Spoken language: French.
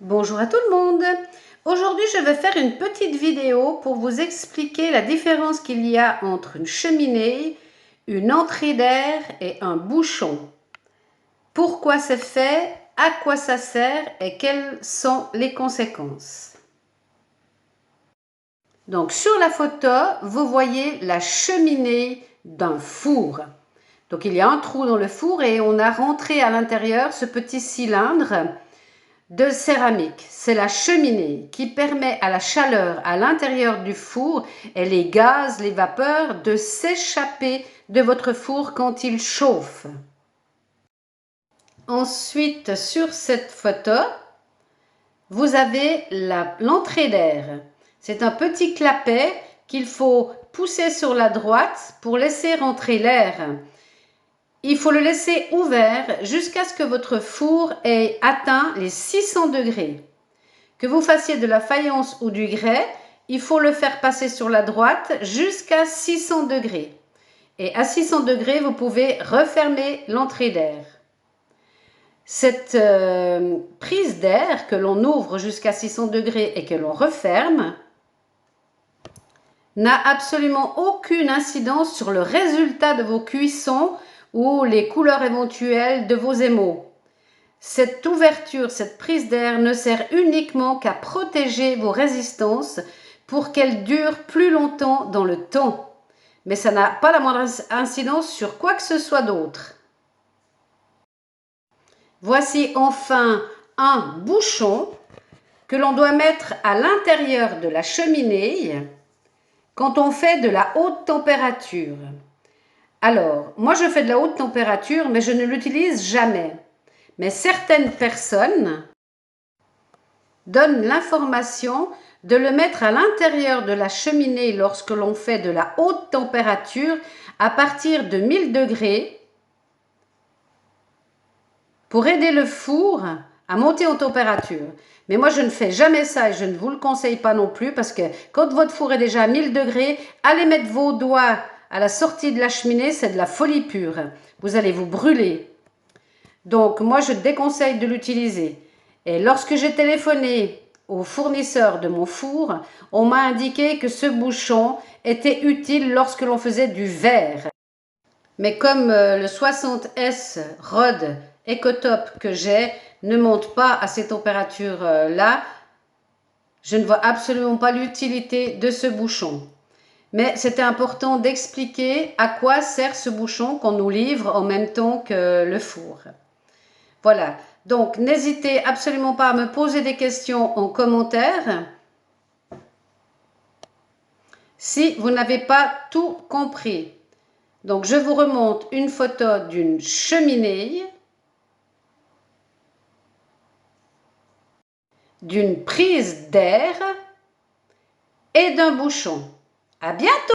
Bonjour à tout le monde. Aujourd'hui, je vais faire une petite vidéo pour vous expliquer la différence qu'il y a entre une cheminée, une entrée d'air et un bouchon. Pourquoi c'est fait, à quoi ça sert et quelles sont les conséquences. Donc sur la photo, vous voyez la cheminée d'un four. Donc il y a un trou dans le four et on a rentré à l'intérieur ce petit cylindre de céramique. C'est la cheminée qui permet à la chaleur à l'intérieur du four et les gaz, les vapeurs de s'échapper de votre four quand il chauffe. Ensuite, sur cette photo, vous avez l'entrée d'air. C'est un petit clapet qu'il faut pousser sur la droite pour laisser rentrer l'air. Il faut le laisser ouvert jusqu'à ce que votre four ait atteint les 600 degrés. Que vous fassiez de la faïence ou du grès, il faut le faire passer sur la droite jusqu'à 600 degrés. Et à 600 degrés, vous pouvez refermer l'entrée d'air. Cette prise d'air que l'on ouvre jusqu'à 600 degrés et que l'on referme n'a absolument aucune incidence sur le résultat de vos cuissons ou les couleurs éventuelles de vos émaux. Cette ouverture, cette prise d'air ne sert uniquement qu'à protéger vos résistances pour qu'elles durent plus longtemps dans le temps. Mais ça n'a pas la moindre incidence sur quoi que ce soit d'autre. Voici enfin un bouchon que l'on doit mettre à l'intérieur de la cheminée quand on fait de la haute température. Alors, moi je fais de la haute température, mais je ne l'utilise jamais. Mais certaines personnes donnent l'information de le mettre à l'intérieur de la cheminée lorsque l'on fait de la haute température à partir de 1000 degrés pour aider le four à monter en température. Mais moi, je ne fais jamais ça et je ne vous le conseille pas non plus parce que quand votre four est déjà à 1000 degrés, allez mettre vos doigts à la sortie de la cheminée, c'est de la folie pure. Vous allez vous brûler. Donc, moi, je déconseille de l'utiliser. Et lorsque j'ai téléphoné au fournisseur de mon four, on m'a indiqué que ce bouchon était utile lorsque l'on faisait du verre. Mais comme le 60S Rod EcoTop que j'ai ne monte pas à ces températures-là, je ne vois absolument pas l'utilité de ce bouchon. Mais c'était important d'expliquer à quoi sert ce bouchon qu'on nous livre en même temps que le four. Voilà, donc n'hésitez absolument pas à me poser des questions en commentaire si vous n'avez pas tout compris. Donc je vous remonte une photo d'une cheminée, d'une prise d'air et d'un bouchon. À bientôt!